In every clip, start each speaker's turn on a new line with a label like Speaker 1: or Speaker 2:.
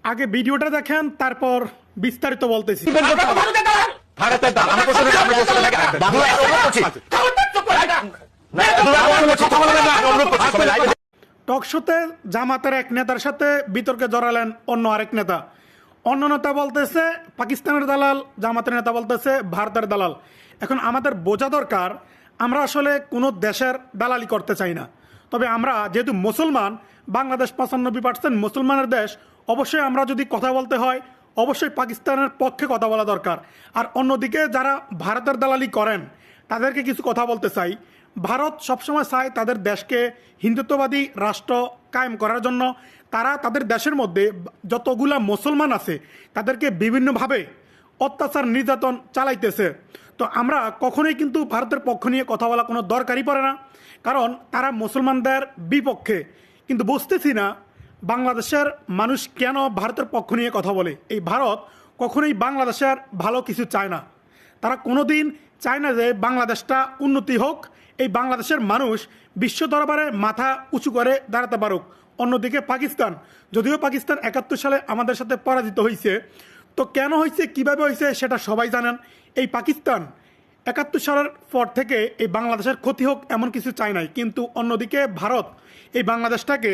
Speaker 1: আগে ভিডিওটা দেখেন, তারপর বিস্তারিত বলতেছি। টকশোতে জামাতের এক নেতার সাথে বিতর্কে জড়ালেন অন্য আরেক নেতা। অন্য নেতা বলতেছে পাকিস্তানের দালাল, জামাতের নেতা বলতেছে ভারতের দালাল। এখন আমাদের বোঝা দরকার, আমরা আসলে কোনো দেশের দালালি করতে চাই না। তবে আমরা যেহেতু মুসলমান, বাংলাদেশ 95% মুসলমানের দেশ, অবশ্যই আমরা যদি কথা বলতে হয় অবশ্যই পাকিস্তানের পক্ষে কথা বলা দরকার। আর অন্যদিকে যারা ভারতের দালালি করেন তাদেরকে কিছু কথা বলতে চাই। ভারত সবসময় চায় তাদের দেশকে হিন্দুত্ববাদী রাষ্ট্র কায়েম করার জন্য। তারা তাদের দেশের মধ্যে যতগুলা মুসলমান আছে তাদেরকে বিভিন্নভাবে অত্যাচার নির্যাতন চালাইতেছে। তো আমরা কখনোই কিন্তু ভারতের পক্ষ নিয়ে কথা বলা কোনো দরকারই পড়ে না, কারণ তারা মুসলমানদের বিপক্ষে। কিন্তু বুঝতেছি না বাংলাদেশের মানুষ কেন ভারতের পক্ষ নিয়ে কথা বলে। এই ভারত কখনোই বাংলাদেশের ভালো কিছু চায় না। তারা কোনোদিন চায় না যে বাংলাদেশটা উন্নতি হোক, এই বাংলাদেশের মানুষ বিশ্ব দরবারে মাথা উঁচু করে দাঁড়াতে পারুক। অন্যদিকে পাকিস্তান, যদিও পাকিস্তান 71 সালে আমাদের সাথে পরাজিত হয়েছে, তো কেন হয়েছে, কিভাবে হয়েছে সেটা সবাই জানেন। এই পাকিস্তান 71 সালের পর থেকে এই বাংলাদেশের ক্ষতি হোক এমন কিছু চায় নাই। কিন্তু অন্যদিকে ভারত এই বাংলাদেশটাকে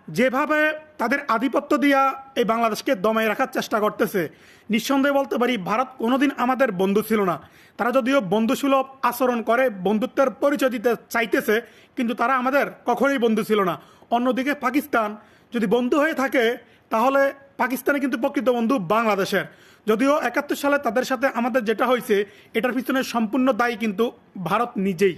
Speaker 1: যেভাবে তাদের আধিপত্য দিয়া এই বাংলাদেশকে দমায় রাখার চেষ্টা করতেছে, নিঃসন্দেহে বলতে পারি ভারত কোনোদিন আমাদের বন্ধু ছিল না। তারা যদিও বন্ধুসুলভ আচরণ করে, বন্ধুত্বের পরিচয় দিতে চাইতেছে, কিন্তু তারা আমাদের কখনোই বন্ধু ছিল না। অন্যদিকে পাকিস্তান যদি বন্ধু হয়ে থাকে তাহলে পাকিস্তানে কিন্তু প্রকৃত বন্ধু বাংলাদেশের। যদিও 71 সালে তাদের সাথে আমাদের যেটা হয়েছে এটার পিছনে সম্পূর্ণ দায়ী কিন্তু ভারত নিজেই।